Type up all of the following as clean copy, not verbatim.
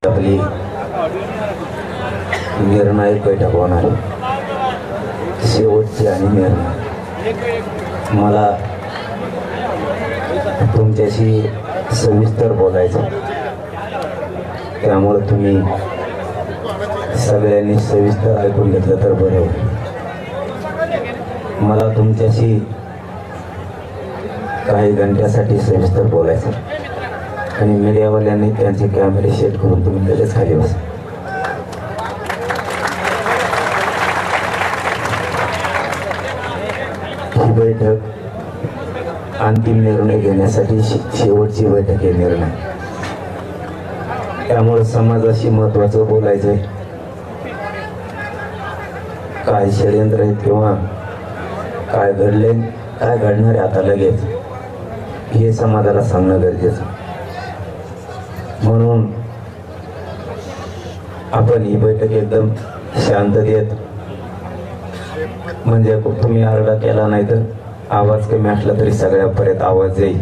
आपली निर्णायक बैठक होणार, शेवटची आणि निर्णय. मला तुमच्याशी सविस्तर बोलायचं, त्यामुळे तुम्ही सगळ्यांनी सविस्तर ऐकून घेतलं तर बरं होईल. मला तुमच्याशी काही घंट्यासाठी सविस्तर बोलायचं आणि मीडियावाल्यांनी त्यांचे कॅमेरे सेट करून तुम्ही लगेच खाली बसा. ही बैठक अंतिम निर्णय घेण्यासाठी शेवटची बैठक आहे. निर्णय त्यामुळे समाजाशी महत्वाचं बोलायचंय. काय षडयंत्र आहेत किंवा काय घडले, काय घडणार आहे आता लगेच, हे समाजाला सांगणं गरजेचं. म्हणून आपण ही बैठक एकदम शांततेत, म्हणजे तुम्ही आरडा केला नाही तर आवाज कमी असला तरी सगळ्यापर्यंत आवाज जाईल.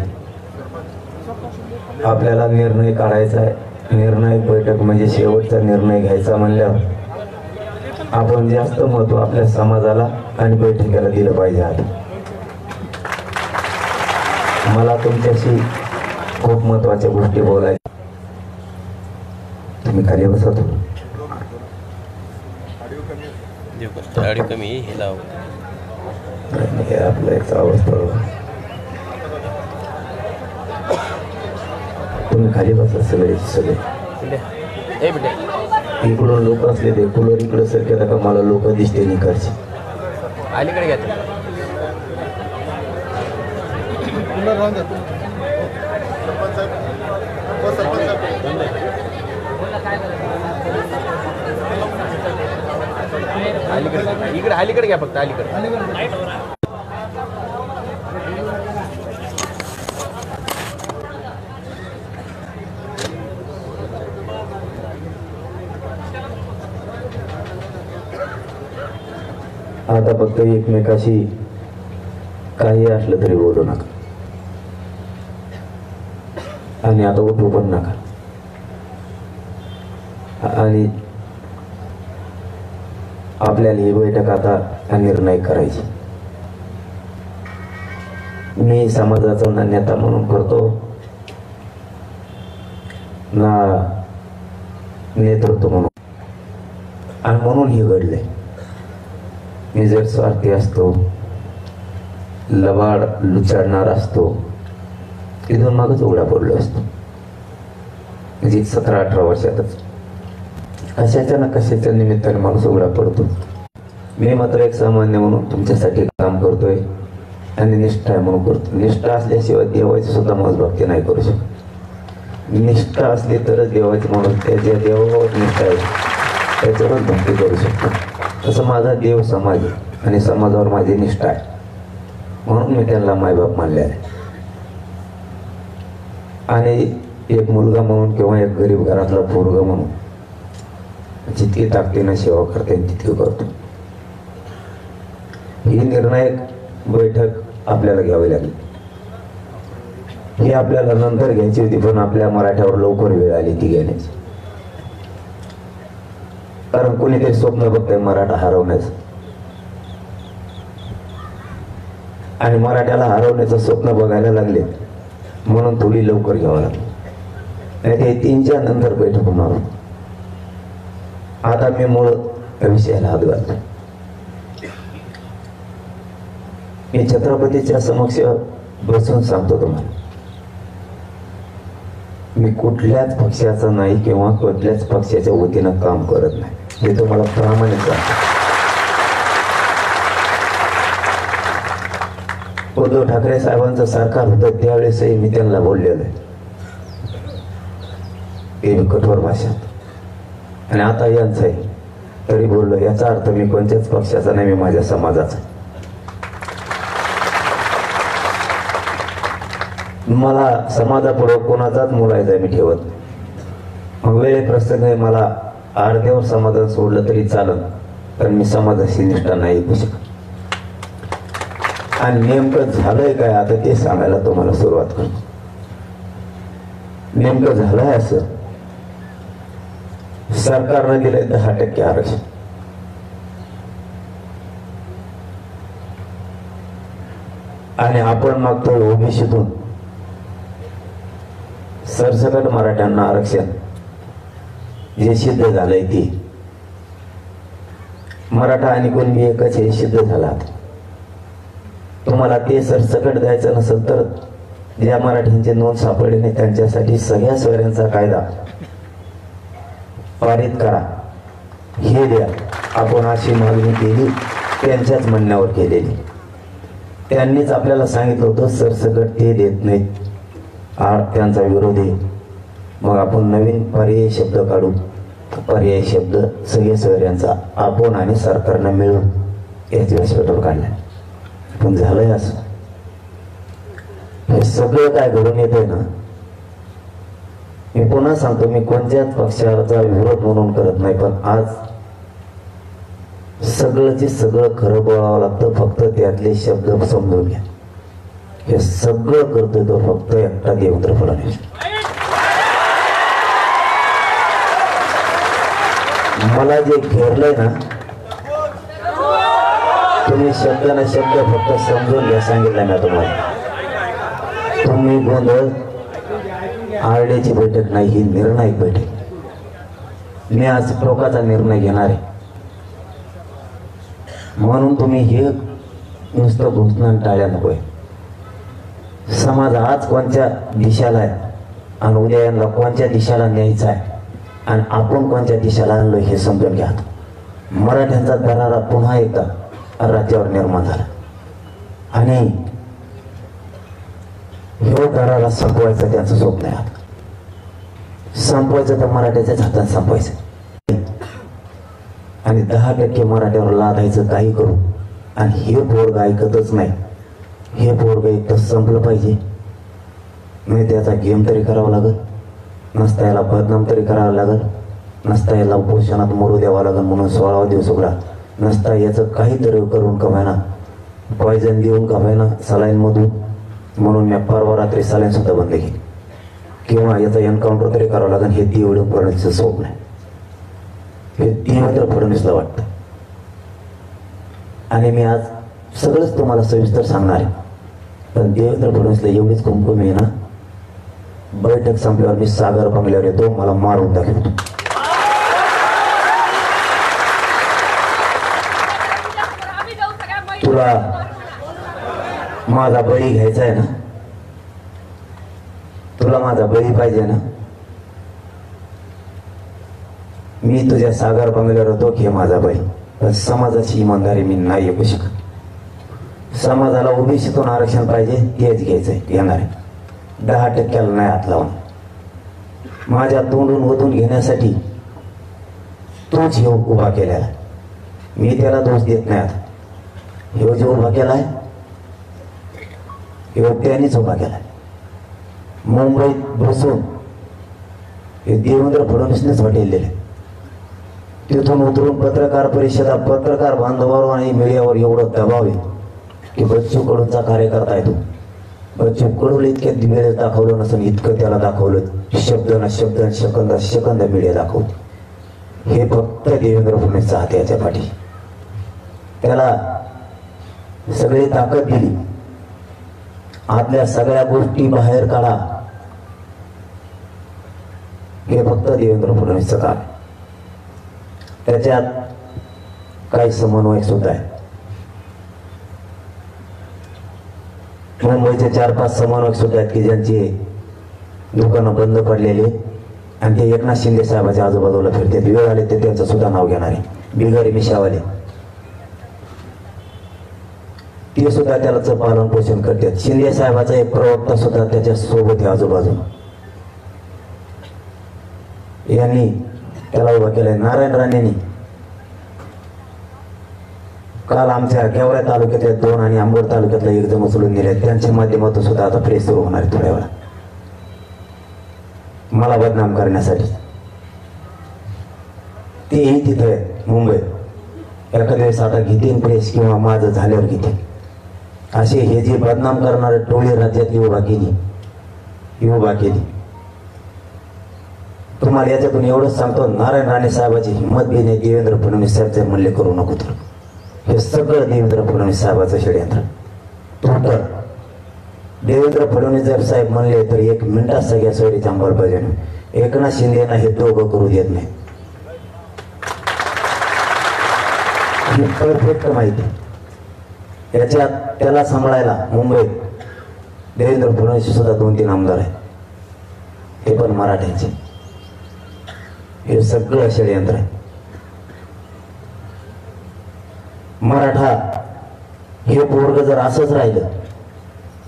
आपल्याला निर्णय काढायचा आहे. निर्णायक बैठक म्हणजे शेवटचा निर्णय घ्यायचा म्हणल्यावर आपण जास्त महत्व आपल्या समाजाला आणि बैठकीला दिलं पाहिजे. आता मला तुमच्याशी खूप महत्वाच्या गोष्टी बोलायच्या. तुम्ही खाली बसा. आपलं एक आवाज तुम्ही खाली बसा. सगळे इकडून लोक असले ते कूलर इकडे सारखे का मला लोक दिसते निकडचे. अलीकडे घ्या. इकडे अलीकडे घ्या, फक्त अलीकडे. आता फक्त एकमेकाशी काही असलं तरी बोलू नका आणि आता उठू पण नका. आणि आपल्याला ही बैठक आता निर्णय करायची. मी समाजाचा ना नेता म्हणून करतो ना नेतृत्व म्हणून, आणि म्हणून हे घडलंय. मी जर स्वार्थी असतो, लबाड लुचाडणार असतो, इथून मागच उघडा पडलो असतो. म्हणजे 17-18 वर्षातच कशाच्या ना कशाच्या निमित्ताने माणूस उघडा पडतो. मी मात्र एक सामान्य म्हणून तुमच्यासाठी काम करतोय आणि निष्ठा म्हणून करतो. निष्ठा असल्याशिवाय देवाची सुद्धा मोजभक्ती नाही करू शकत. निष्ठा असली तरच देवाची म्हणून त्याच्या देवावर निष्ठा आहे त्याच्यावरच भक्ती करू शकतो. तसं माझा देव समाज आहे आणि समाजावर माझी निष्ठा आहे, म्हणून मी त्यांना मायबाप मानले आहे. आणि एक मुलगा म्हणून किंवा एक गरीब घरातला पोरगा म्हणून जितकी ताकदीनं सेवा करता येईल तितकी करतो. ही निर्णायक बैठक आपल्याला घ्यावी लागली. ही आपल्याला नंतर घ्यायची होती, पण आपल्या मराठ्यावर लवकर वेळ आली ती घेण्याची. कारण कोणीतरी स्वप्न बघतंय मराठा हरवण्याचं, आणि मराठ्याला हरवण्याचं स्वप्न बघायला लागले म्हणून थोडी लवकर घ्यावं लागली. नाही ते 3च्या नंतर बैठक होणार. आता मी मूळ विषयाला हात घालतो. मी छत्रपतीच्या समक्ष बसून सांगतो तुम्हाला, मी कुठल्याच पक्षाचा नाही किंवा कुठल्याच पक्षाच्या वतीनं काम करत नाही, हे तुम्हाला प्रामाणिक सांगतो. उद्धव ठाकरे साहेबांचं सरकार होतं त्यावेळेसही मी त्यांना बोललेलो आहे, ते कठोर भाषेत, आणि आता यांचं आहे तरी बोललो. याचा अर्थ मी कोणत्याच पक्षाचा नाही, मी माझ्या समाजाचा. मला समाजापूर्वक कोणाचाच मुलायचा मी ठेवत नाही. मग वेळे प्रसंग मला अर्ध्यावर समाधान सोडलं तरी चालत, पण मी समाजाशी निष्ठा नाही येऊ शकत. आणि नेमकं झालंय काय आता ते सांगायला तुम्हाला सुरुवात करतो. नेमकं झालंय असं सरकारने दिले 10% आरक्षण. आणि आपण मागतोय ओबीसीतून सरसकट मराठ्यांना आरक्षण. जे सिद्ध झालंय ते मराठा आणि कुणबी एकच हे सिद्ध झाला. तुम्हाला ते सरसकट द्यायचं नसेल तर ज्या मराठ्यांचे नोंद सापडले नाही त्यांच्यासाठी सगळ्या सोयऱ्यांचा कायदा पारित करा, हे द्या. आपण अशी मागणी केली, त्यांच्याच म्हणण्यावर केलेली. त्यांनीच आपल्याला सांगितलं होतं सरसकट ते देत नाहीत, त्यांचा विरोध आहे. मग आपण नवीन पर्यायी शब्द काढू. पर्यायी शब्द सगळे सोयऱ्यांचा आपण आणि सरकारनं मिळून याच व्यासपीठावर काढला. पण झालंय असं, हे सगळं काय घडून येतंय ना. मी पुन्हा सांगतो, मी कोणत्याच पक्षाचा विरोध म्हणून करत नाही, पण आज सगळंचे सगळं खरं बोलावं लागतं. फक्त त्यातले शब्द समजून घ्या. हे सगळं करतोय तो फक्त एकटा देवेंद्र फडणवीस. मला जे घेरलंय ना, तुम्ही शब्द ना शब्द फक्त समजून घ्या. सांगितलं ना तुम्हाला, तुम्ही गोंधळ आरड्याची बैठक नाही, ही निर्णायक बैठक. मी आज टोकाचा निर्णय घेणार आहे. म्हणून तुम्ही हे नुसतं घोषणा टाळ्या नकोय. समाज आज कोणत्या दिशेला आहे आणि उद्या यांना कोणत्या दिशेला न्यायचा आहे आणि आपण कोणत्या दिशेला आणलो हे समजून घ्या. मराठ्यांचा दरारा पुन्हा एकदा राज्यावर निर्माण झाला आणि हे दरारा संपवायचं त्यांचं स्वप्न आहे. संपवायचं तर मराठ्याच्याच हातात संपवायचं आणि 10% मराठ्यावर लादायचं काही करू. आणि हे पोरग ऐकतच नाही. हे पोरग एक तर संपलं पाहिजे, नाही त्याचा गेम तरी करावा लागल, नसता याला बदनाम तरी करावं लागल, नसता याला उपोषणात मरू द्यावा लागल म्हणून 16 दिवस उघडा, नसता याचं काहीतरी करून कमायना, पॉयझन देऊन कमायना सलाईन मधून, म्हणून मी परवा रात्री सलाईन सुद्धा बंद केली. किंवा याचा एन्काउंटर तरी करावं लागेल. हे देवेंद्र फडणवीसचं स्वप्न आहे. हे देवेंद्र फडणवीसला वाटतं. आणि मी आज सगळंच तुम्हाला सविस्तर सांगणार आहे. पण देवेंद्र फडणवीसला एवढीच कुमकुम आहे ना, बैठक संपल्यावर मी सागर बंगल्यावर येतो, मला मारून दाखवतो. तुला माझा बळी घ्यायचा आहे ना, तुला माझा बळी पाहिजे ना, मी तुझ्या सागर बंगल्यावर होतो घे माझा बळी. पण समाजाची इमानदारी मी नाही ऐकू शकत. समाजाला ओबीसीतून आरक्षण पाहिजे, तेच घ्यायचंय, येणार आहे. 10% नाही हात लावून. माझ्या तोंडून ओतून घेण्यासाठी तोच हे उभा केलेला. मी त्याला दोष देत नाही. आता हे जो उभा केलाय हे त्यानेच उभा केलाय. मुंबईत बसून हे देवेंद्र फडणवीसनेच हॉटेल. तिथून उतरून पत्रकार परिषदा, पत्रकार बांधवावर आणि मीडियावर एवढं दबाव आहे की बच्चू कडूंचा कार्यकर्ता आहे तो. बच्चू कडूला इतक्या वेळेस दाखवलं नसेल इतकं त्याला दाखवलं. शब्द ना शब्द, सेकंद सेकंद मीडिया दाखवतो. हे फक्त देवेंद्र फडणवीसचा हात याच्या पाठी. त्याला सगळी ताकद दिली. आतल्या सगळ्या गोष्टी बाहेर काढा. हे फक्त देवेंद्र फडणवीसचं काम. त्याच्यात काही समन्वय सुद्धा आहे. मुंबईचे 4-5 समन्वयक सुद्धा आहेत की ज्यांची दुकानं बंद पडलेली आणि ते एकनाथ शिंदे साहेबाच्या आजूबाजूला फिरतात. वेळ आले ते त्यांचं सुद्धा नाव घेणार आहे. बिगर मिशावाले ते सुद्धा त्यालाच पालन पोषण करतात. शिंदे साहेबाचा एक प्रवक्ता सुद्धा त्याच्या सोबत आहे आजूबाजूला. यांनी त्याला उभा केलाय. नारायण राणेंनी काल आमच्या गेवरा तालुक्यातल्या 2 आणि आंबोड तालुक्यातला 1 जण उचलून दिले. त्यांच्या माध्यमातून सुद्धा आता प्रेस सुरू होणार आहे थोड्या वेळा मला बदनाम करण्यासाठी. तेही तिथे आहे मुंबईत. एखाद्या वेळेस आता घेतील प्रेस किंवा माझं झाल्यावर घेतील. असे हे जे बदनाम करणारे टोळी राज्यातली उभा केली. तुम्हाला याच्यातून एवढंच सांगतो, नारायण राणे साहेबाची हिंमत बी नाही देवेंद्र फडणवीस साहेब जर म्हणले करू नको तर. हे सगळं देवेंद्र फडणवीस साहेबाचं षडयंत्र. टोटल देवेंद्र फडणवीस जर साहेब म्हणले तर 1 मिनिटात सगळ्या सोयीची अंमलबजावणी. एकनाथ शिंदेना हे दोघं करू देत नाही. ही परफेक्ट माहिती. याच्यात त्याला सांभाळायला मुंबईत देवेंद्र फडणवीस सुद्धा 2-3 आमदार आहेत, ते पण मराठ्यांचे. हे सगळं षडयंत्र आहे. मराठा हे पोरग जर असंच राहिलं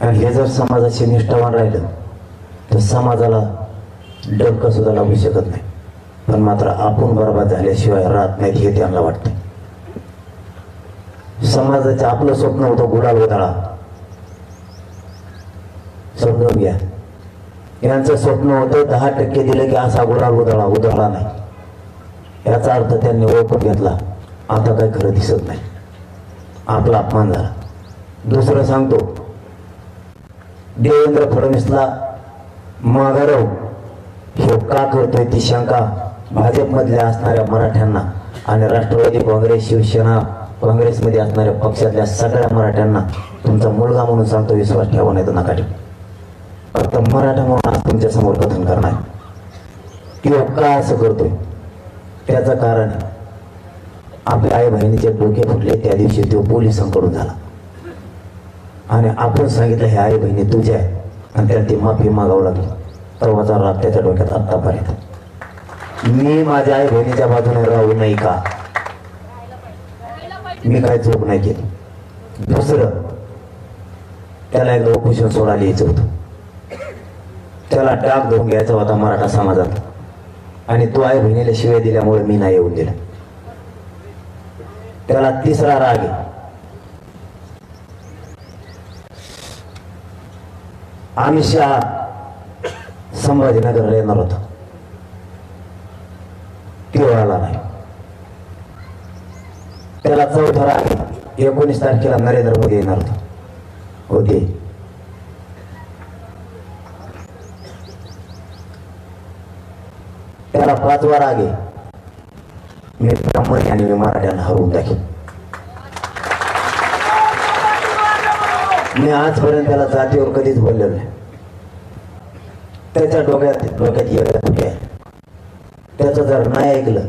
आणि हे जर समाजाशी निष्ठावान राहिलं तर समाजाला डंक सुद्धा लागू शकत नाही. पण मात्र आपण बरबाद झाल्याशिवाय राहत नाहीत हे त्यांना वाटतं. समाजाचं आपलं स्वप्न होतं गुलाल उधळा, समजून घ्या. यांचं स्वप्न होतं 10% दिलं की असा गुलाल उधळला नाही. याचा अर्थ त्यांनी ओळखून घेतला, आता काय खरं दिसत नाही, आपला अपमान झाला. दुसरं सांगतो, देवेंद्र फडणवीसला माघारव हे का करतोय ती शंका भाजपमधल्या असणाऱ्या मराठ्यांना आणि राष्ट्रवादी काँग्रेस शिवसेना काँग्रेसमध्ये असणाऱ्या पक्षातल्या सगळ्या मराठ्यांना तुमचा मुलगा म्हणून सांगतो, विश्वास ठेवा नाही तर नका ठेवू. फक्त मराठा म्हणून आज तुमच्या समोर कथन करणार. किंवा का असं करतोय त्याचं कारण आपल्या आई बहिणीचे डोके फुटले त्या दिवशी तो पोलिसांकडून झाला आणि आपण सांगितलं हे आई बहिणी तुझ्या आहे आणि त्याला ती माफी मागावं लागली. तेव्हाचा राग त्याच्या डोक्यात आत्तापर्यंत. मी माझ्या आई बहिणीच्या बाजूने राहू नाही का? मी काय चूक नाही केली. दुसरं, त्याला एकदा उपोषण सोडायला यायचं होतं, त्याला डाग धुवून घ्यायचा होता मराठा समाजात आणि तो आई बहिणीला शिवाय दिल्यामुळे मी नाही येऊन दिला. त्याला तिसरा राग आहे, अमित शहा संभाजीनगरला येणार होता, तो आला नाही. त्याला चौथा राग आहे, 19 तारखेला नरेंद्र मोदी येणार होते. त्याला 5वा राग आहे, मी ब्राह्मण आणि मी मराठ्यांना हरवून टाकेन. मी आजपर्यंत त्याला जातीवर कधीच बोललेलो नाही. त्याच्या डोक्यात आहे. त्याचं जर नाही ऐकलं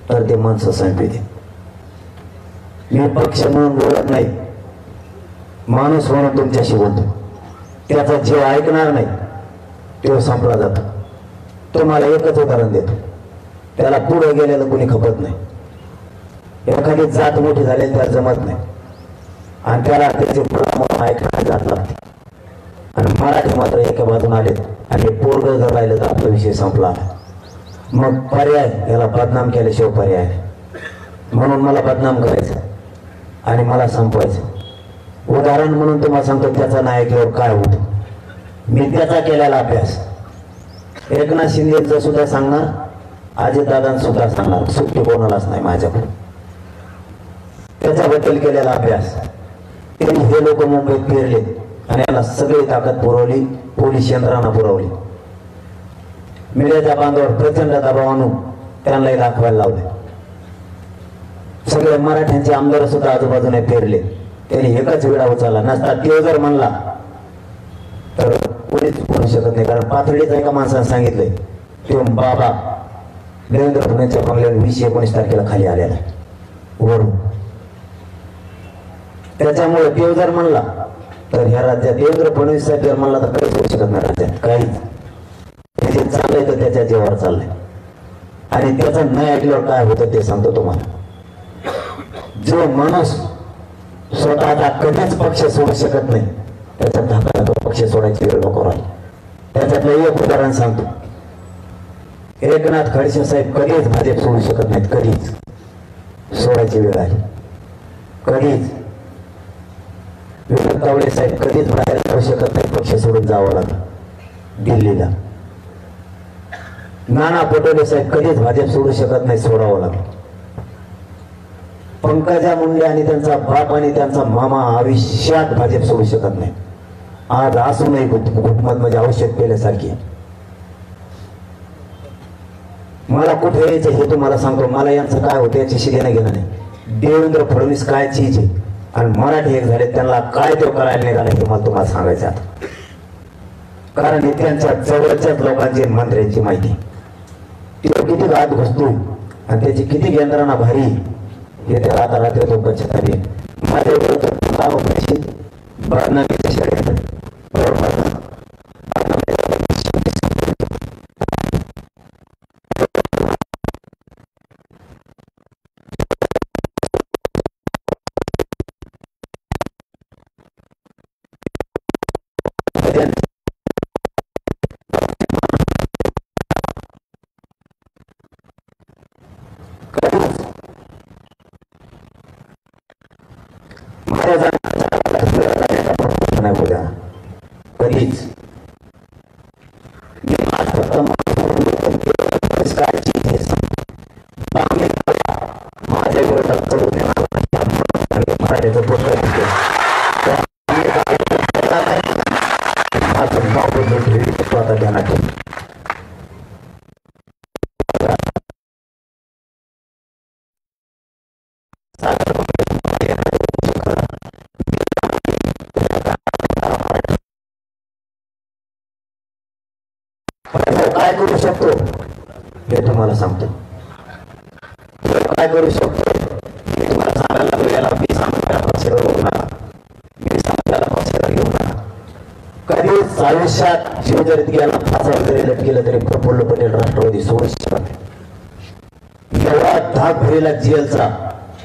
तर ते माणसं संपते. मी पक्ष म्हणून बोलत नाही, माणूस म्हणून तुमच्याशी बोलतो. त्याचा जीव ऐकणार नाही तो संपला जातो. तुम्हाला एकच उदाहरण देतो, त्याला पुढे गेलेलं कोणी खपत नाही. एखादी जात मोठी झालेली त्याला जमत नाही आणि त्याला त्याचे ऐकण्याची जात लागते. आणि मराठी मात्र एका बाजून आले आणि पोरग जर राहिलं तर आपला विषय संपला. मग पर्याय, याला बदनाम केल्याशिवाय पर्याय नाही. म्हणून मला बदनाम करायचं आणि मला संपवायचं. उदाहरण म्हणून तुम्हाला सांगतो, त्याचा नायकावर काय होतं. मी त्याचा केलेला अभ्यास एकनाथ शिंदेचं सुद्धा सांगणार, अजितदादांचं सुद्धा सांगणार, सुट्टी कोणालाच नाही माझ्याकडून. त्याच्याबद्दल केलेला अभ्यास त्यांनी हे लोक मुंबईत फिरले आणि याला सगळी ताकद पुरवली, पोलीस यंत्रणा पुरवली. मीडियाच्या बांधावर प्रचंड दबाव आणून त्यांनाही दाखवायला लावले. सगळे मराठ्यांचे आमदार सुद्धा आजूबाजूने फिरले. त्यांनी एकच वेळा उचलला नसता तो जर म्हणला तर कोणीच बोलू शकत नाही. कारण पाथर्डीच एका माणसाने सांगितलंय, तो बाबा देवेंद्र फडणवीसच्या बंगल्यावर 20-19 तारखेला खाली आलेला वरून. त्याच्यामुळे तो जर म्हणला तर ह्या राज्यात देवेंद्र फडणवीस साहेब जर म्हणला तर काहीच होऊ शकत नाही. राज्यात काहीच जे चाललंय तर त्याच्या जीवावर चाललंय. आणि त्याचं नाही ऐकल्यावर काय होतं ते सांगतो तुम्हाला. जो माणूस स्वतःचा कधीच पक्ष सोडू शकत नाही त्याचा धाका पक्ष सोडायची वेळ नको राहील. त्याच्यातलं एक उदाहरण सांगतो. एकनाथ खडसे साहेब कधीच भाजप सोडू शकत नाहीत, कधीच. सोडायची वेळ आली कधीच. विनोद तावडे साहेब कधीच बाहेर जाऊ शकत नाही, पक्ष सोडून जावं लागलं दिल्लीला. नाना पटोले साहेब कधीच भाजप सोडू शकत नाही, सोडावं लागलं. पंकजा मुंडे आणि त्यांचा बाप आणि त्यांचा मामा आयुष्यात भाजप सोडू शकत नाही. आज असूनही घुटमत म्हणजे औषध पेल्यासारखी. मला कुठे यायचं हे तुम्हाला सांगतो. मला यांचं काय होतं याच्याशी देणं घेणं नाही. देवेंद्र फडणवीस काय चीज आहे आणि मराठी एक झाले त्यांना काय तो करायला निघाला हे मला तुम्हाला सांगायचं आता. कारण हे त्यांच्या जवळच्याच लोकांची मंत्र्यांची माहिती. तो किती घात घुसतो आणि त्याची किती यंत्रणा भारी हे त्या आता रात्री तो बचत आली. माझ्या कधीच माझ्या विरोधात चढून आता ध्यानात ठेव. काय करू शकतो हे तुम्हाला सांगतो. काय करू शकतो हे तुम्हाला सांगायला लागलो. याला मी सांगतो पक्षाला घेऊ नका, मी सांगताला पक्षाला घेऊ नका. कधीच आयुष्यात जीव जरी गेला फासावर जरी लटकेलं तरी प्रफुल्ल पटेल राष्ट्रवादी सोडू शकत. एवढा धाक भरेला जेलचा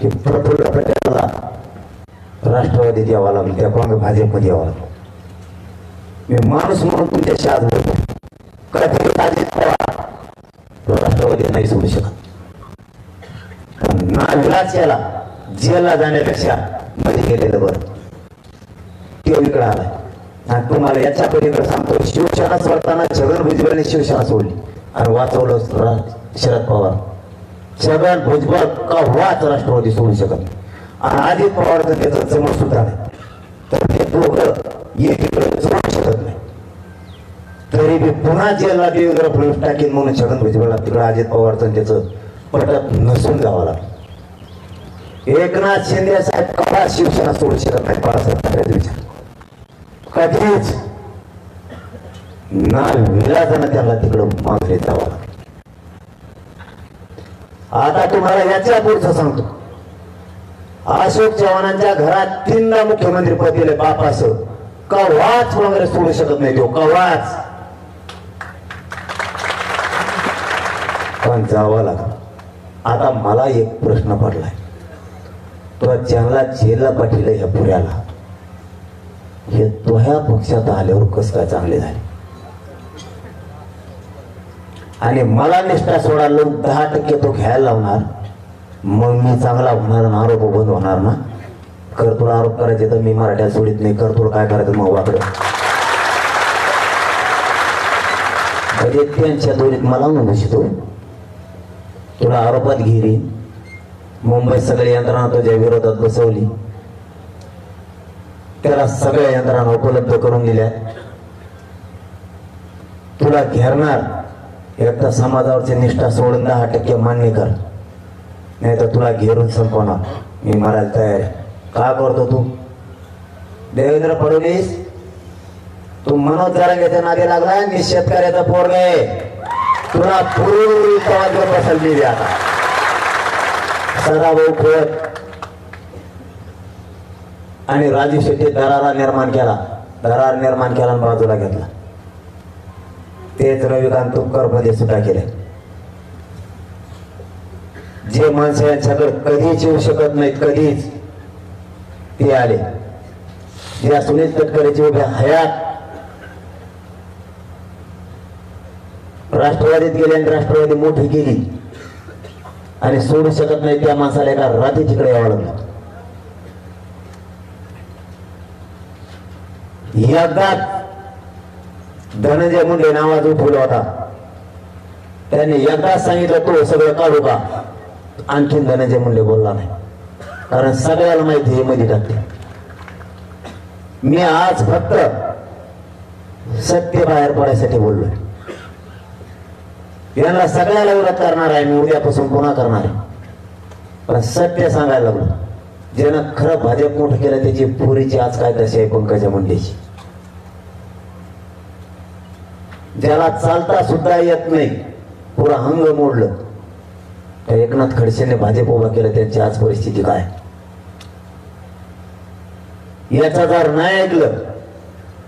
की प्रफुल्ल पटेलला राष्ट्रवादीत यावं लागलं, त्या काँग्रेस भाजपमध्ये यावं लागलं. मी माणूस म्हणून तुमच्याशी आज बोलतो. राष्ट्रवादी नाही सोडू शकत. नाविलाज केला जेलला जाण्यापेक्षा मध्ये गेलेलं बरं. तो इकडे आलाय आणि तुम्हाला याच्या पलीकडे सांगतो. शिवसेना सोडताना छगन भुजबळने शिवसेना सोडली आणि वाचवलं शरद पवार. छगन भुजबळ का वाच राष्ट्रवादी सोडू शकत आणि अजित पवारचं त्याचं जमत सुद्धा नाही. तर ते दोघं एकीकडे सोडू शकत नाही. तरी बी पुन्हा जेलला देवेंद्र फडणवीस टाकेन म्हणून छगन भुजबळला तिकडे अजित पवारचं त्याचं पटत नसून जावं लागलं. एकनाथ शिंदे साहेब कवा शिवसेना सोडू शकत नाही. बाळासाहेब ठाकरेचा विचार कधीच ना विलाजानं त्याला तिकडं मागणी जावं लागलं. आता तुम्हाला याच्या पुढचं सांगतो. अशोक चव्हाणांच्या घरात 3दा मुख्यमंत्री पद दिले बापासह. कवाच काँग्रेस सोडू शकत नाही. तो कवाच पण जावं लागलं. आता मला एक प्रश्न पडलाय. तो ज्यांना जेलला पाठवलं ह्या पुऱ्याला हे तो ह्या पक्षात आल्यावर कस काय चांगले झाले आणि मला निष्ठा सोडायला 10% तो घ्यायला लावणार. मग मी चांगला होणार ना, आरोप बंद होणार ना. कर तुला आरोप करायचे तर मी मराठ्यात सोडित नाही. कर तुला काय करायचं मग वाकडं. म्हणजे त्यांच्या दोरीत मला नवशितो तुला आरोपात घेरी. मुंबईत सगळी यंत्रणा तुझ्या विरोधात बसवली. त्याला सगळ्या यंत्रणा उपलब्ध करून दिल्या. तुला घेरणार. एकदा समाजावरची निष्ठा सोडून 10% मान्य कर, नाही तर तुला घेरून संपवणार. मी मारायला तयार आहे. का करतो तू देवेंद्र फडणवीस? तू मनोज जरांगेच्या नादी लागला. मी शेतकऱ्याचा पोरगा आहे. तुला पूर्वी बसवली आता सदाभाऊ खोत आणि राजू शेट्टी दरार निर्माण केला आणि बाजूला घेतला. तेच रविकांत तुपकर मध्ये सुद्धा केले. जे माणसं यांच्याकडे कधीच येऊ शकत नाहीत, कधीच ते आले. ज्या सुनील तटकरेची उभ्या हयात राष्ट्रवादीत गेले आणि राष्ट्रवादी मोठी केली आणि सोडू शकत नाही त्या माणसाला एका रात्री तिकडे यावं लागलं. एकदा धनंजय मुंडे नावाचा उठवला होता. त्यांनी एकदाच सांगितलं तो सगळं काढू का. आणखीन धनंजय मुंडे बोलला नाही. कारण सगळ्याला माहिती हे मध्ये टाकते. मी आज फक्त सत्य बाहेर पडायसाठी बोललोय. यांना सगळ्याला विरोध करणार आहे मी, उद्यापासून पुन्हा करणार आहे. पण सत्य सांगायला लागलो, ज्यानं खरं भाजप मोठं केलं त्याची पुरीची आज काय दशा आहे पंकजा मुंडेची. ज्याला चालता सुद्धा येत नाही, पुरा हंग मोडलं, तर एकनाथ खडसेने भाजप उभा केलं, त्यांची आज परिस्थिती काय. याचा जर नाही ऐकलं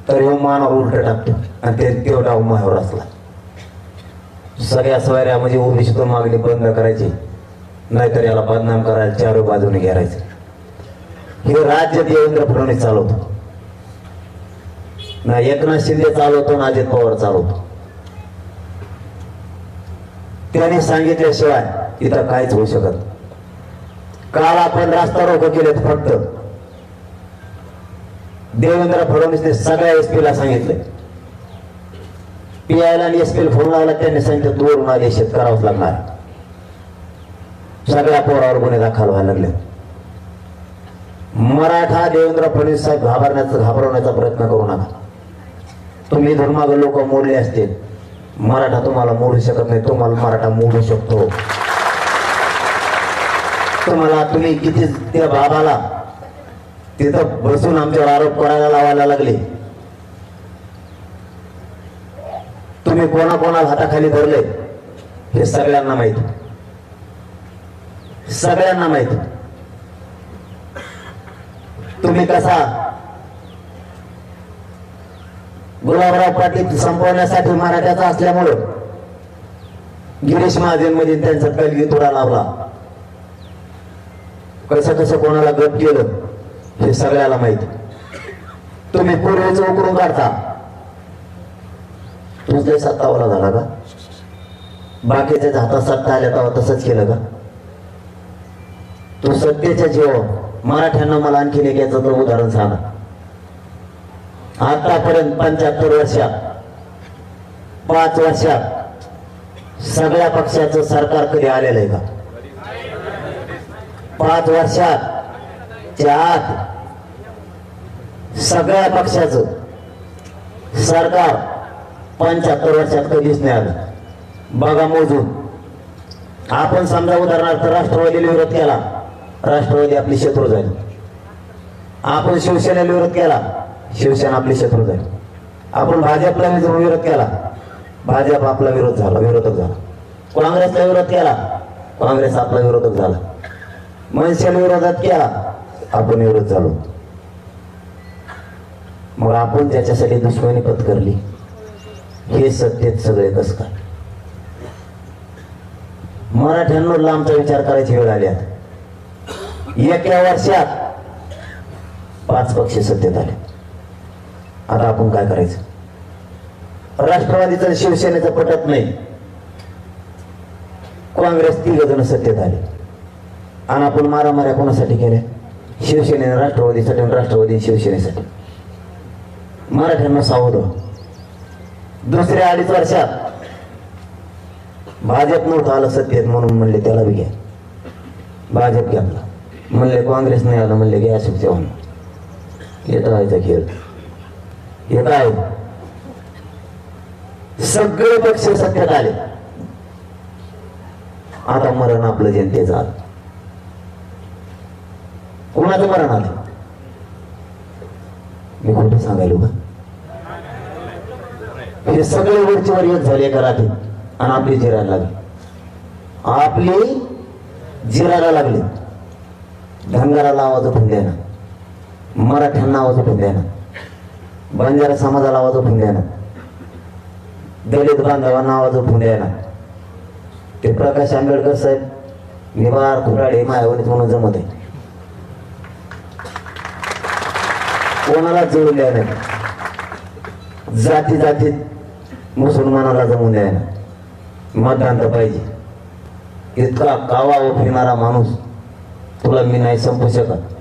तर ह्यो मानावर उलट टाकतो आणि ते तेवढा उमावर असला. सगळ्या सोयऱ्या म्हणजे ओबीसीतून मागणी बंद करायची, नाहीतर याला बदनाम करायला चार बाजूने घेरायचं. हे राज्य देवेंद्र फडणवीस चालवतो ना, एकनाथ शिंदे चालवतो ना अजित पवार चालवतो. त्यांनी सांगितल्याशिवाय इथं काहीच होऊ शकत. काल आपण रास्ता रोको केलेत, फक्त देवेंद्र फडणवीसने सगळ्या एसपीला सांगितलं, पीआयला आणि एसपीला फोन लावला, त्यांनी सांगितलं दूरून आदेश करावंच लागणार. सगळ्या पोरावर गुन्हे दाखल व्हायला लागले. मराठा देवेंद्र फडणवीस साहेब घाबरवण्याचा प्रयत्न करू नका. तुम्ही धर्माग लोक मोडले असतील, मराठा तुम्हाला मोडू शकत नाही. तुम्हाला मराठा मोडू शकतो. तुम्ही किती त्या बाबाला तिथं बसून आमच्यावर आरोप करायला लावायला लागले. तुम्ही कोणाकोणाला हाताखाली धरले हे सगळ्यांना माहित, सगळ्यांना माहित. तुम्ही कसा गुलाबराव पाटील संपवण्यासाठी मराठ्याचा असल्यामुळं गिरीश महाजन मध्ये त्यांचा कलगी तुडा लावला, कसं कसं कोणाला गप केलं हे सगळ्याला माहित. तुम्ही पूर्वीच उकरून काढता. तुझे सत्तावला झाला का? बाकीच्या हातात सत्ता आल्या तेव्हा तसंच केलं का? तू सत्तेच्या जीव मराठ्यांना मला आणखीन एक याचं तर उदाहरण सांगा. आतापर्यंत 75 वर्षात 5 वर्षात सगळ्या पक्षाचं सरकार कधी आलेलं आहे का? 5 वर्षात आत सगळ्या पक्षाचं सरकार 75 वर्षात कधीच नाही आलं. बघा मोजून. आपण समजा उदाहरणार्थ राष्ट्रवादीला विरोध केला, राष्ट्रवादी आपली शत्रू झाली. आपण शिवसेनेला विरोध केला, शिवसेना आपली शत्रू झाली. आपण भाजपला विरोध केला, भाजप आपला विरोधक झाला. काँग्रेसला विरोध केला, काँग्रेस आपला विरोधक झाला. मनसेला विरोधात केला, आपण विरोध झालो. मग आपण त्याच्यासाठी दुश्मनी पत्करली. हे सत्तेत सगळे कस काय? मराठ्यांना लांबचा विचार करायची वेळ आली. एका वर्षात 5 पक्ष सत्तेत आले. आता आपण काय करायचं? राष्ट्रवादीचं शिवसेनेचं पटत नाही, काँग्रेस 3 जण सत्तेत आले आणि आपण मारामाऱ्या कोणासाठी केल्या? शिवसेनेने राष्ट्रवादीसाठी आणि राष्ट्रवादी शिवसेनेसाठी. मराठ्यांना सावध व्हा. दुसऱ्या 2.5 वर्षात भाजप नव्हतं आलं सत्तेत म्हणून म्हणले त्याला बी घ्या. भाजप घेतला, म्हणले काँग्रेस नाही आलं, म्हणले घ्या अशोक चव्हाण. येत आहे खेळ, येत आहे. सगळे पक्ष सत्तेत आले. आता मरण आपलं जनतेचं आलं. कोणाचं मरण आलं? मी खोटं सांगायलो का? हे सगळे वरची वर एक झाले एका रात्री आणि आपली जिरायला लागली. आपली जिरायला लागली. धनगराला आवाज उठून द्याना, मराठ्यांना आवाज उठून द्याना, बंजारा समाजाला आवाज उठून द्याना, दलित बांधवांना आवाज उठून द्याना. ते प्रकाश आंबेडकर साहेब निवार कुराडे मायावणीत म्हणून जमत आहे. कोणाला जोडून द्या नाही. जाती जातीत मुसलमानाला जमून द्या ना. मतदान तर पाहिजे. इतका कावा फिरणारा माणूस तुला मी नाही संपू शकत,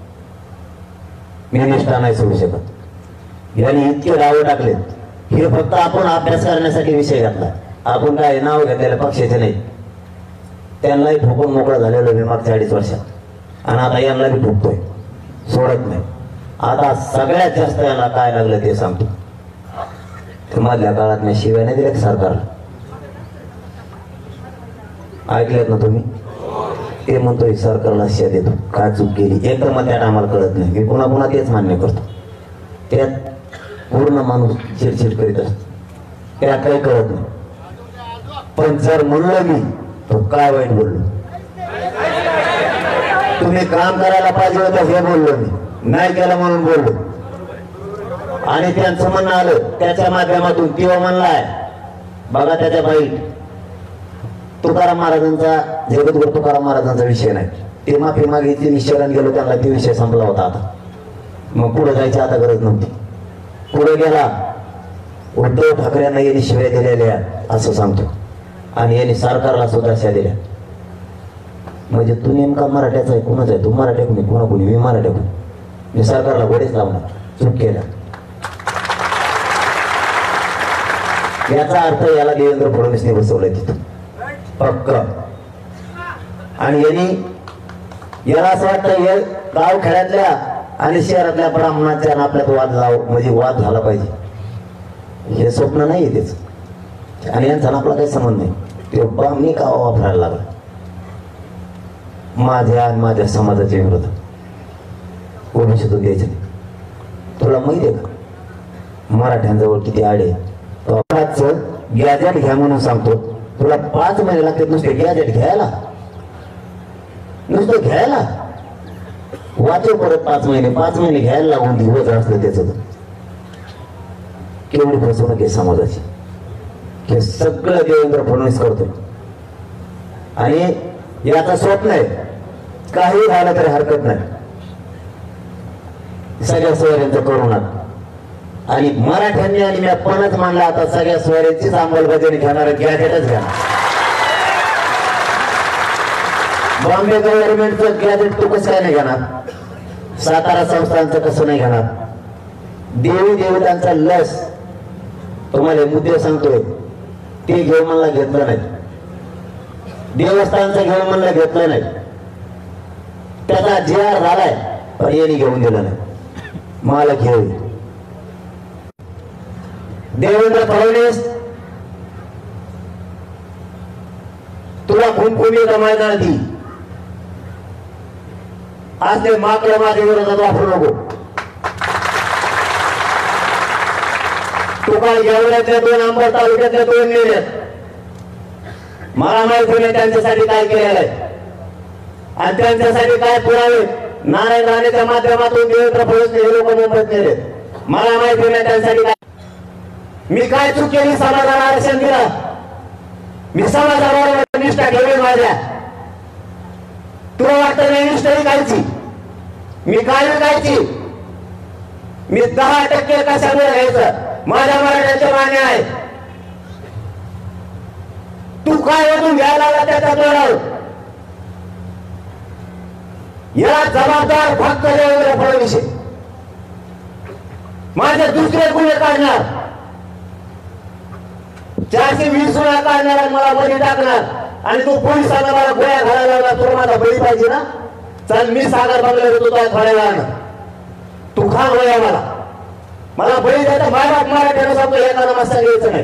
मी निष्ठा नाही सोडू शकत. यांनी इतके डावे टाकले. हे फक्त आपण अभ्यास करण्यासाठी विषय घातला. आपण काय नाव घेतलेलं पक्षाचे नाही. त्यांनाही ठोकून मोकळा झालेलो मी मागच्या 2.5 वर्षात आणि आता यांना बी ठोकतोय, सोडत नाही. आता सगळ्यात जास्त याला काय लागलं ते सांगतो. मधल्या काळात मी शिव्या नाही दिल्या सरकारला. ऐकल्यात ना तुम्ही? ते म्हणतोय सरकारला शिक्षा देतो, काय चूक केली एक तर मग त्यात आम्हाला कळत नाही. मी पुन्हा पुन्हा तेच मान्य करतो. त्यात पूर्ण माणूस चिडचिड करीत असतो, त्यात काही कळत नाही. पण जर म्हणलं मी तर काय वाईट बोललो? तुम्ही काम करायला पाहिजे होतं हे बोललो मी, नाही केलं म्हणून बोललो. आणि त्यांचं म्हणणं आलं त्याच्या माध्यमातून तेव्हा म्हणलाय बघा त्याच्या बाईट तुकाराम महाराजांचा, जगद्गुरु तुकाराम महाराजांचा विषय नाही. ते माफी मागितली, मी शरण गेलो त्यांना, ते विषय संपला होता. आता मग पुढे जायची आता गरज नव्हती. पुढे गेला उद्धव ठाकरेंना यांनी शिव्या दिलेल्या असं सांगतो, आणि यांनी सरकारला सुद्धा शिव्या दिल्या. म्हणजे तू नेमका मराठ्याचा आहे, कोणाचा आहे? तू मराठ्या कोणी, कोणा कोणी? मी मराठ्या कोणी, मी सरकारला गोडेच लावणार. चूक केला याचा अर्थ याला देवेंद्र फडणवीसने बसवलंय तिथं पक्क. आणि यांनी याला असं वाटतं हे गाव खेड्यातल्या आणि शहरातल्या ब्राह्मणाच्या आपल्यात वाद म्हणजे वाद झाला पाहिजे, हे स्वप्न नाही तेच. आणि यांचा आपला काही संबंध नाही. ते ब्राह्मणी का वापरायला लागला माझ्या आणि माझ्या समाजाच्या विरोधात, ओबीसीतून द्यायचं नाही. तुला माहिती आहे का मराठ्यांजवळ किती आडे? गॅजेट घ्या म्हणून सांगतो, तुला 5 महिने लागतात नुसते गॅजेट घ्यायला, नुसतं घ्यायला. वाचव परत 5 महिने घ्यायला लागून दिवस असलं त्याच. केवढी फसवणूक आहे समाजाची. हे सगळं देवेंद्र फडणवीस करतो. आणि याचा स्वप्न आहे काही झालं तरी हरकत नाही सगळ्या सोयऱ्यांचं करोनात. आणि मराठ्यांनी आणि मी आपणच मानला आता सगळ्या सोयऱ्यांचीच अंमलबजावणी घेणार, गॅजेटच घ्या. बॉम्बे गव्हर्नमेंटचं गॅजेट तू कसं काय नाही घेणार? सातारा संस्थांचं कसं नाही घेणार? देवी देवतांचा लस तुम्हाला मुद्दे सांगतोय, ते घेऊन मला घेतलं नाही. देवस्थानचं घेऊन मला घेतलं नाही. त्याचा GR झालाय पण यांनी घेऊन दिलं नाही. मला घेऊ देवेंद्र फडणवीस, तुला खून जमायला ती आज ते माकडं माझ्या विरोधात वापरू नको. तू काल गेवड्यातल्या 2 अंबड तालुक्यातल्या 2 नेले, मला माहिती नाही त्यांच्यासाठी काय केलेलं आहे आणि त्यांच्यासाठी काय पुरावे. नारायण राणेच्या माध्यमातून देवेंद्र फडणवीस हे लोक मुंबईत नेले, मला माहिती नाही त्यांच्यासाठी काय. मी काय चूक केली? समाजाला आरक्षण दिलं, मी समाजाबरोबर निष्ठा ठेवली माझ्या. तुला वाटतं नाही निष्ठा विकायची? मी काय विकायची? मी 10% कशामुळे घ्यायचं? माझ्या मराठ्याचे मान्य आहे. तू काय वाटून घ्यायला लागला त्याच्या तोडावर? याला जबाबदार फक्त देवेंद्र फडणवीस. माझे दुसरे गुन्हे काढणार, 420 गुन्हा काढणार आणि मला बळी टाकणार. आणि तू पोलिसांना मला गोळ्या घालायला लागला, तुला माझा बळी पाहिजे ना? चल मी सागर बंगल्यावर येतो थोड्या वेळानं, तू खा गोळ्या. मला बळी द्यायचा मायबाप मराठ्यानं सांगतो एका नमस्कार घ्यायचं नाही.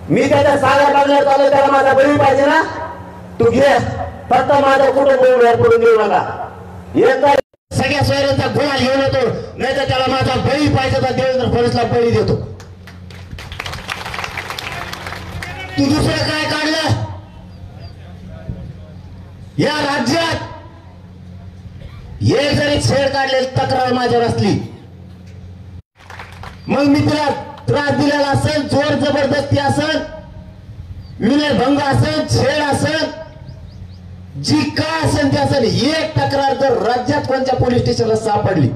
मी त्याच्या सागर बंगल्यावर चालू, त्याला माझा बळी पाहिजे ना? तू घे, फक्त माझं कुटुंब बाहेर पडून देऊ नका. एका सगळ्या सोयऱ्यांचा गोळा घेऊन येतो, नाही तर त्याला माझा बळी पाहिजे तर देवेंद्र फडणवीसला बळी देतो. तू दुसरं काय काढलं या राज्यात? एक जरी छेड काढलेली तक्रार माझ्यावर असली, मग मी तुला त्रास दिलेला असेल, जोर जबरदस्ती असेल, विनयभंग असेल, छेड असेल, जी काय असेल ते असेल, एक तक्रार जर राज्यात कोणत्या पोलीस स्टेशनला सापडली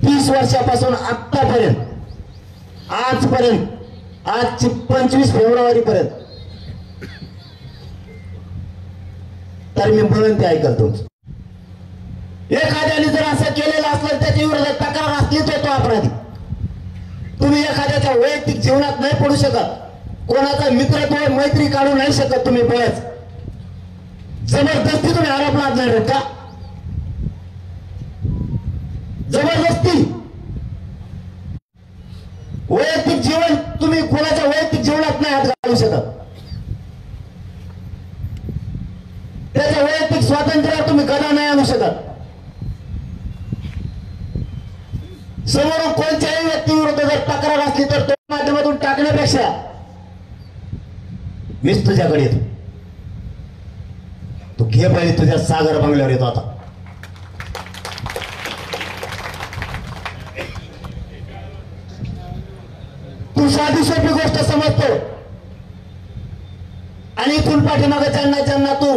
30 वर्षापासून आतापर्यंत, आजपर्यंत, आजची 25 फेब्रुवारी पर्यंत, तर मी म्हणून ते ऐकतो. एखाद्याने जर असं केलेलं असलं त्याच्या विरोधात तक्रार असलीच होतो अपराधी. तुम्ही एखाद्याच्या वैयक्तिक जीवनात नाही पडू शकत, कोणाचा मित्रत्व मैत्री काढू नाही शकत तुम्ही. बळच जबरदस्ती तुम्ही आरोप लादणार आहेत का? जबरदस्ती वैयक्तिक जीवन तुम्ही कोणाच्या वैयक्तिक जीवनात नाही हात घालू शकत. स्वातंत्र्यावर तुम्ही गदा नाही आणू शकत. समोरून कोणत्याही व्यक्तीविरुद्ध जर तक्रार असली तर तो माध्यमातून टाकण्यापेक्षा मीच तुझ्याकडे येतो. तू घे पहिले तुझ्या सागर बंगल्यावर येतो. आता तू साधी सोपी गोष्ट समजतो आणि इथून पाठीमागे ज्यांना तू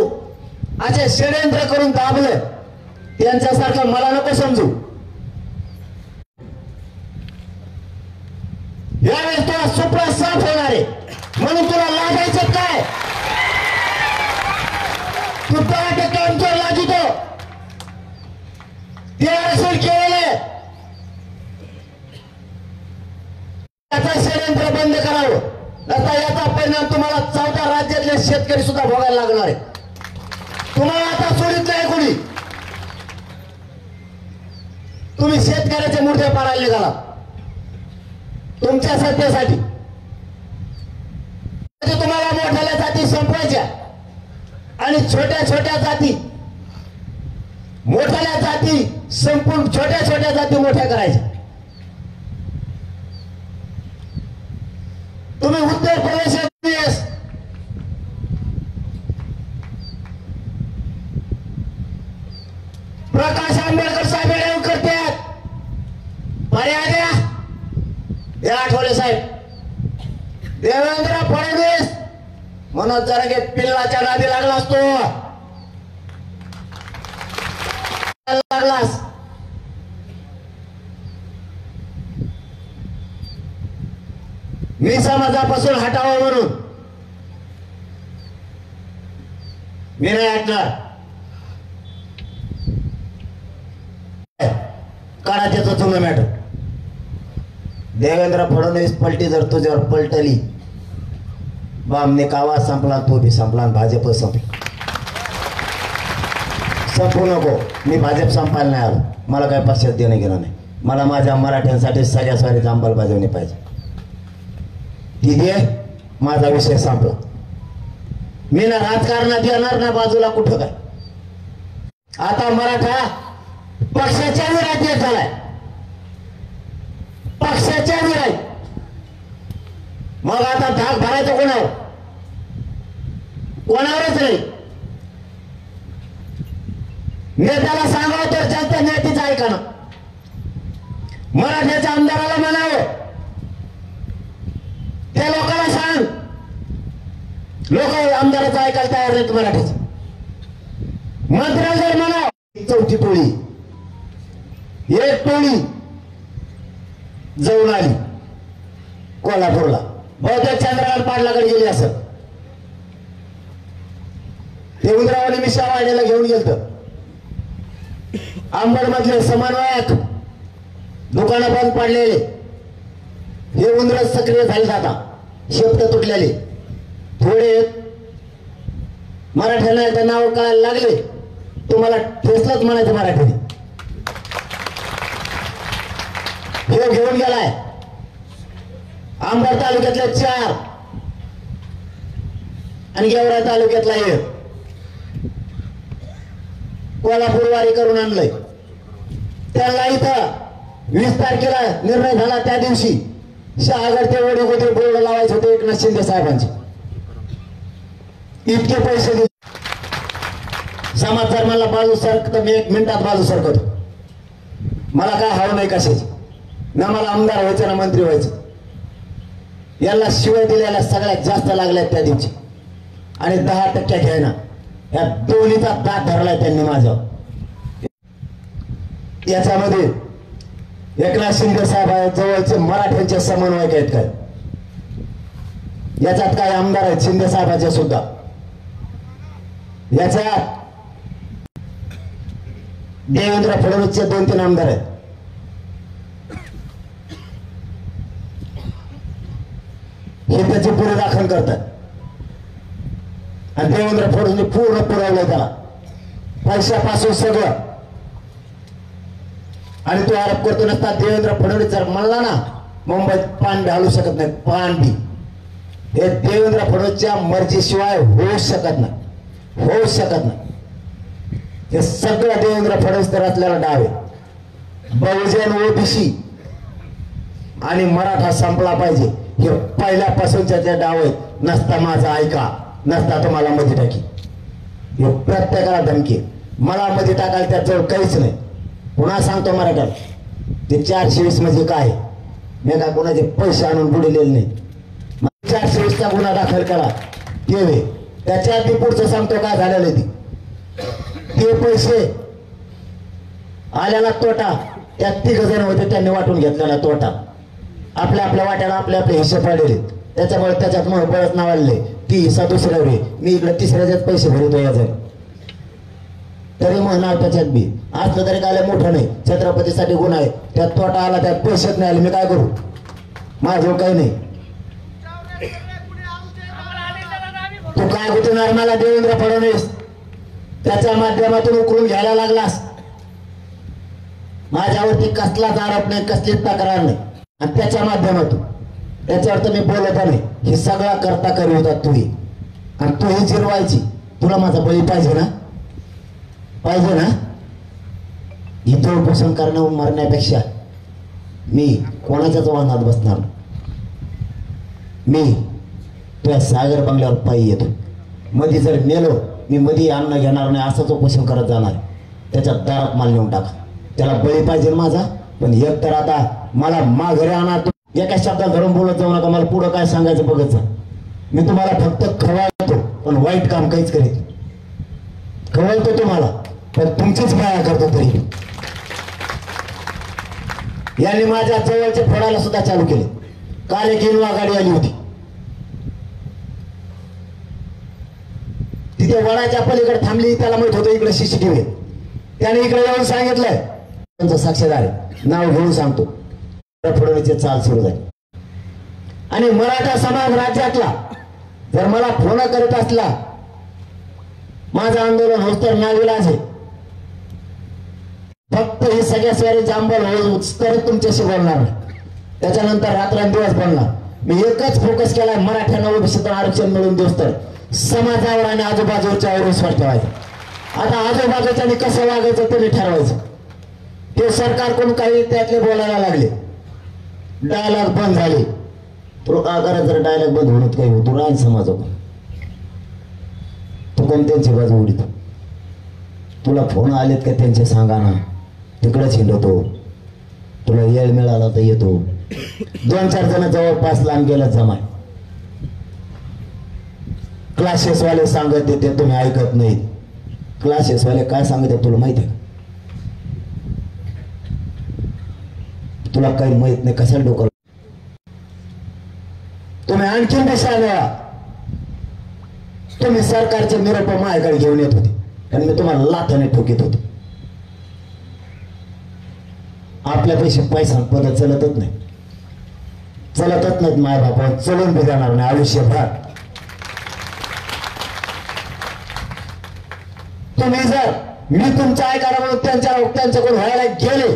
असे षडयंत्र करून दाबलं त्यांच्यासारखं मला नको समजू. यावेळेस तुला सुपडा साफ होणार आहे म्हणून तुला लाजायचं काय? तू 10% अंतर लाजितो ते असेल केलेले. याचा षडयंत्र बंद करावं. आता याचा परिणाम तुम्हाला 14 राज्यातले शेतकरी सुद्धा भोगायला लागणार आहे. तुम्हाला आता सोडित नाही कोणी. तुम्ही शेतकऱ्याचे मूर्त्या पाडायला निघाला तुमच्या सत्तेसाठी. तुम्हाला मोठ्या जाती संपवायच्या आणि छोट्या छोट्या जाती मोठ्या जाती संपून छोट्या छोट्या जाती मोठ्या करायच्या. तुम्ही उत्तर प्रदेशात प्रकाश आंबेडकर साहेब येऊन करतात. पर्याय द्या. हे आठवले साहेब. देवेंद्र फडणवीस मनोज जरांगे पिल्लाच्या नादी लागला असतो. लागलास मी समाजापासून हटावं म्हणून मी नाही हटणार. काढा त्याचं जुनं मॅटर. देवेंद्र फडणवीस पलटी जर तुझ्यावर पलटली बामने कावा संपला तो बी संपला भाजप संपला. संपू नको. मी भाजप संपायला नाही आलो. मला काय पक्षात देणं घेणं नाही. मला माझ्या मराठ्यांसाठी सगळ्या स्वारीची अंमलबजावणी पाहिजे. ती दे. माझा विषय संपला. मी ना राजकारणात येणार ना बाजूला कुठं काय. आता मराठा पक्षाच्या विरोधात झालाय. पक्षाच्या विरोधात. मग आता धाक भरायचं कोणावर? कोणावरच नाही. नेत्याला सांगावं तर जनता नेत्याचं ऐका ना. मराठ्याच्या आमदाराला म्हणावं त्या लोकांना सांग. लोक आमदाराचं ऐकायला तयार नाहीत. मराठ्याचं मंत्र्याला जर म्हणावं चौथी टोळी एक टोळी जाऊन आली कोल्हापूरला. बहुतेक चंद्रकांत पाटलाकडे गेली असं. ते उंदरावाने मिशा वाढीला घेऊन गेलत. आंबड मधले समन्वयक दुकानं बंद पडलेले हे उंदर सक्रिय झाले. आता शेपट तुटलेले थोडे मराठ्यांना एकदा नाव कळायला लागले तुम्हाला ठेसलंच म्हणायचं मराठीने. हे घेऊन गेलाय आंबड तालुक्यातले 4 आणि गेवरा तालुक्यातला 1 कोल्हापूरवारी करून आणलंय. त्याला इथं 20 तारखेला निर्णय झाला. त्या दिवशी शहागड ते वडीगोदरी बोर्ड लावायचे होते एकनाथ शिंदे साहेबांचे. इतके पैसे दिले. समाज धर्माला बाजू सरकत मी 1 मिनिटात बाजू सरकतो. मला काय हवं नाही कशाची. ना मला आमदार व्हायचं ना मंत्री व्हायचं. याला शिवाय दिलेल्या सगळ्यात जास्त लागल्यात त्या दिवशी आणि 10% घ्यायना. या दोन्हीचा दात धरलाय त्यांनी माझ्यावर. याच्यामध्ये एकनाथ शिंदे साहेब जवळचे मराठ्यांचे समन्वयक आहेत काय. याच्यात काय आमदार आहेत शिंदे साहेबांचे सुद्धा. याच्यात देवेंद्र फडणवीसचे 2-3 आमदार आहेत. हे त्याची पुढे दाखल करतात आणि देवेंद्र फडणवीस पूर्ण पुरवलंय त्याला पैशापासून सगळं. आणि तो आरोप करतो नसता देवेंद्र फडणवीस जर म्हणला ना मुंबईत पान बी हलू शकत नाही. पान बी हे देवेंद्र फडणवीसच्या मर्जीशिवाय होऊ शकत नाही. होऊ शकत नाही. हे सगळं देवेंद्र फडणवीस तर असलेला डाव आहे. बहुजन ओबीसी आणि मराठा संपला पाहिजे हे पहिल्यापासूनच्या त्या डाव आहेत. नसता माझा ऐका, नसता तुम्हाला मध्ये टाकी, हे प्रत्येकाला धमकी. मला मध्ये टाकायला त्याच्यावर काहीच नाही. पुन्हा सांगतो मराठा, ते 420 म्हणजे काय, मी काय कोणाचे पैसे आणून बुडलेले नाही. 420चा गुन्हा दाखल करा ते, त्याच्या आधी पुढचं सांगतो काय झालेलं ते पैसे आल्याला तोटा, त्यात 3 जण होते त्यांनी वाटून घेतलेला तोटा. आपल्या आपल्या वाट्याला आपले आपले हिस्से पडलेले, त्याच्यामुळे त्याच्यात मग बळच नावाले ती हिस्सा दुसऱ्यावर, मी इकडे तिसऱ्याच्याच पैसे भरतो याचं. तरी मग नाव त्याच्यात बी असलं तरी काय मोठं नाही. छत्रपतीसाठी गुन्हा आहे, त्यात तोटा आला, त्यात पैसेच नाही आले, मी काय करू, माझं काही नाही. तू काय गुतणार मला देवेंद्र फडणवीस, त्याच्या माध्यमातून उकळून घ्यायला लागलास. माझ्यावरती कसलाच आरोप नाही, कसलीच तक्रार नाही, आणि त्याच्या माध्यमातून त्याच्यावर तर मी बोलत नाही. हे सगळा करता करी होता तुम्ही, आणि तू ही जिरवायची. तुला माझा बळी पाहिजे ना, पाहिजे ना. इथं उपोषण करणं मरण्यापेक्षा मी कोणाच्याच वाहनात बसणार. मी तुझ्या सागर बंगल्यावर पायी येतो. मध्ये जर मेलो मी मध्ये अन्न घेणार नाही, असंच उपोषण करत जाणार. त्याच्या दारात माल नेऊन टाका. त्याला बळी पाहिजे माझा. पण एक तर आता मला माघारी आणा. एका शब्दात धरून बोलत जाऊ नका. मला पुढं काय सांगायचं बघत जा. मी तुम्हाला फक्त खवळतो, पण वाईट काम काहीच करीत. खवळतो तुम्हाला, पण तुमचीच माया करतो. तरी यांनी माझ्या जवळचे फोडायला सुद्धा चालू केले. काल एक इनोवा गाडी आली होती, तिथे वडाच्या पलीकडे थांबली. त्याला माहित होतं इकडे CCTV. त्याने इकडे येऊन सांगितलंय, त्यांचं साक्षीदार आहे, नाव घेऊन सांगतो. फडणवीसची चाल सुरू झाली. आणि मराठा समाज राज्यातला जर मला फोन करत असला, माझं आंदोलन होत तर नाविलाज आहे. फक्त ही सगळ्या स्वारी जांभल होऊच तर तुमच्याशी बोलणार नाही. त्याच्यानंतर रात्रंदिवस बोलणार. मी एकच फोकस केलाय, मराठ्यांना ओबीसीतून आरक्षण मिळून देऊस तर समाजावर आणि आजूबाजूच्या विश्वास ठेवायचा. आता आजूबाजूच्यानी कसं वागायचं ते ठरवायचं. ते सरकार कोण काही त्यातले बोलायला लागले, डायलॉग बंद झाले. तो का करा, जर डायलॉग बंद होण्यात काही होतो राहील समाज. तू कोण त्यांची बाजू उडीत. तुला फोन आलेत का त्यांचे सांगा ना, तिकडेच हिंडतो. तुला वेळ मिळाला तर येतो. 2-4 जण जवळपास लांब गेलं जमाय. क्लासेसवाले सांगत येते, तुम्ही ऐकत नाही. क्लासेसवाले काय सांगत तुला माहिती आहे? तुला काही माहित नाही, कशाला डोकं. तुम्ही आणखीन दिसायला, तुम्ही सरकारचे निरोप माझ्याकडे घेऊन येत होते आणि मी तुम्हाला लाथाने ठोकीत होतो. आपल्या पैसा पद चलतच नाही, चलतच नाहीत. माय बापा चलून बी जाणार नाही आयुष्यभर. तुम्ही जर मी तुमच्या ऐकायला म्हणून त्यांच्याकडून व्हायला गेले,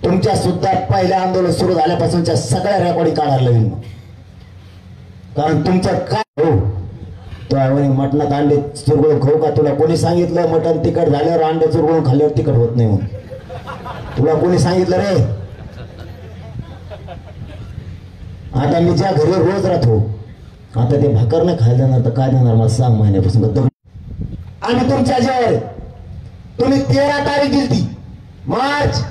तुमच्या सुद्धा पहिल्या आंदोलन सुरू झाल्यापासूनच्या सगळ्या रेकॉर्डिंग काढायला लागेल. कारण तुमचं काय हो, तो मटणात अंडे चुरगळून खाऊ का? तुला कोणी सांगितलं मटण तिखट झाल्यावर अंडे चुरगळून खाल्ल्यावर तिखट होत नाही म्हणून? तुला कोणी सांगितलं रे? आता मी ज्या घरी रोज राहतो, आता ते भाकर नाही खायला देणार तर काय देणार मला सांग. महिन्यापासून आणि तुमच्या जेव्हा तुम्ही 13 तारीख दिली मार्च,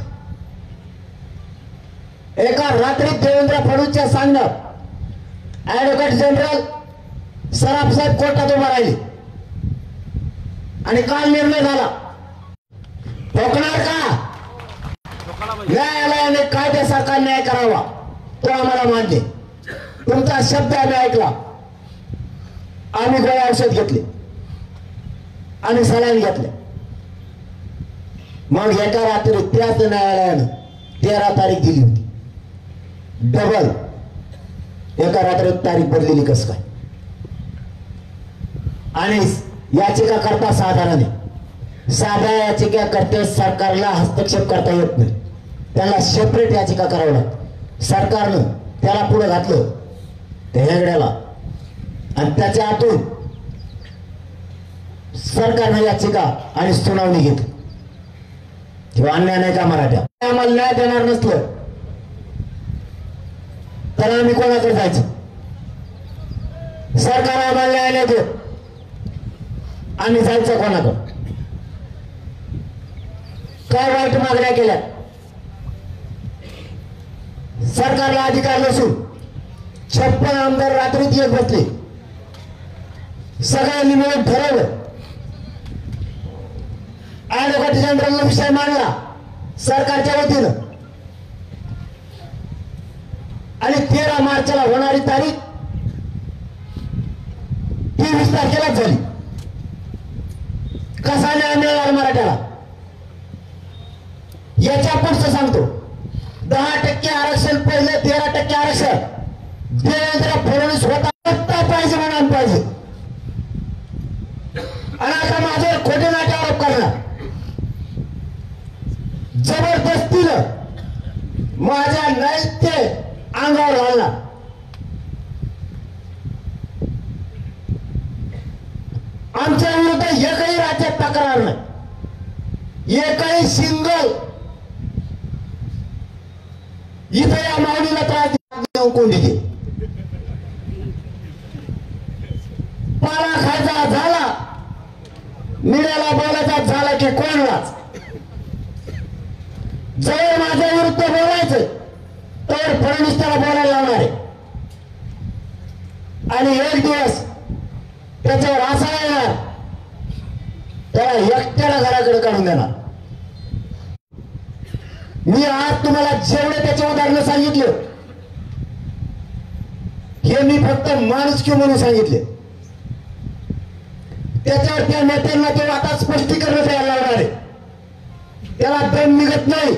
एका रात्रीत देवेंद्र फडणवीसच्या सांगण्यात ऍडव्होकेट जनरल सराफ साहेब कोर्टात उभा राहिले आणि काल निर्णय झाला. ठोकणार का? न्यायालयाने कायद्यासारखा न्याय करावा तो आम्हाला मान्य. तुमचा शब्द आम्ही ऐकला. आम्ही गोळ्या औषध घेतले आणि सलाईन घेतले. मग एका रात्री त्याच न्यायालयानं 13 तारीख दिली होती. डबल एका रात्रीत तारीख बदलेली कस काय? आणि याचिका करता साधारण साध्या याचिका करते सरकारला हस्तक्षेप करता येत नाही. त्याला सेपरेट याचिका करावं लागतं. सरकारनं त्याला पुढे घातलं त्या हेगड्याला आणि त्याच्या आतून सरकारने याचिका आणि सुनावणी घेतली. किंवा अन्याय नाही का मराठा? आम्हाला न्याय देणार नसलं तर आम्ही कोणाकडे जायचं? सरकार आम्हाला न्याय नाही देत, आम्ही जायचं कोणाकडे? काय वाईट मागण्या केल्या? सरकारला अधिकार नसून 56 आमदार रात्रीत येत बसले. सगळ्यांनी मिळून ठरवलं, ऍडव्होकेट जनरलला विषय मांडला सरकारच्या वतीनं आणि 13 मार्चला होणारी तारीख 23 तारखेलाच झाली. कसा न्याय मिळणार मराठ्याला? याच्या पुढचं सांगतो. 10% आरक्षण पहिले 13% आरक्षण देवेंद्र फडणवीस होता पाहिजे म्हणून पाहिजे. आणि आता माझ्यावर खोटे नाटे आरोप करणार, जबरदस्तीनं माझ्या नैत्य अंगावर घालणार. आमच्या विरुद्ध एकही राज्यात तक्रार नाही, एकही सिंगल इथे या माऊलीला त्रास देऊ कोणी घे. पाला खायचा झाला, मीडियाला बोलायचा झाला की कोणलाच जवळ माझ्या विरुद्ध बोलायचं तर फडणवीस त्याला बोलायला लावणार आहे. आणि एक दिवस त्याच्यावर असा येणार, त्याला एकट्याला घराकडे काढून देणार. मी आज तुम्हाला जेवढे त्याचे उदाहरण सांगितले हे मी फक्त माणुसकी म्हणून सांगितले. त्याच्यावर त्या नेत्यांना ते आता स्पष्टीकरण द्यायला लागणार आहे. त्याला दम निघत नाही.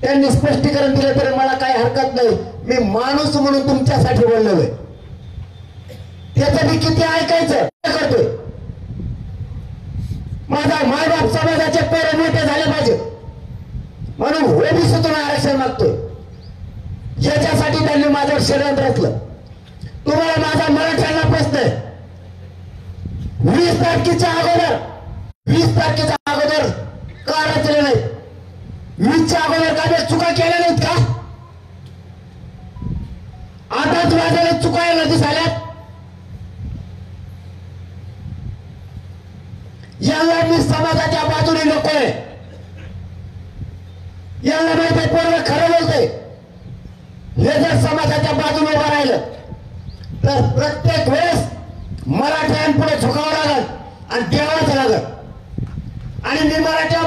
त्यांनी स्पष्टीकरण दिलं तरी मला काही हरकत नाही. मी माणूस म्हणून तुमच्यासाठी बोललेलो आहे. त्याचं मी किती ऐकायचं करतोय. माझा मायबाप समाजाचे पेरे मोठे झाले पाहिजे म्हणून ओबीसीतून आरक्षण मागतोय. याच्यासाठी त्यांनी माझ्यावर षडयंत्र रचलं. तुम्हाला माझा मराठ्यांना प्रश्न आहे. 20 तारखेच्या अगोदर का रचले नाहीत? 20च्या अगोदर काय चुका केल्या नाहीत का? आताच माझ्याला चुका यायला दिसाल्यात. याला मी समाजाच्या बाजूने नकोय. याला माहिती आहे पोरं खरं बोलतंय. हे जर समाजाच्या बाजूने उभं राहिलं तर प्रत्येक वेळेस मराठ्यांपुढे झुकावं लागल आणि देवाचं लागल. आणि मी मराठ्या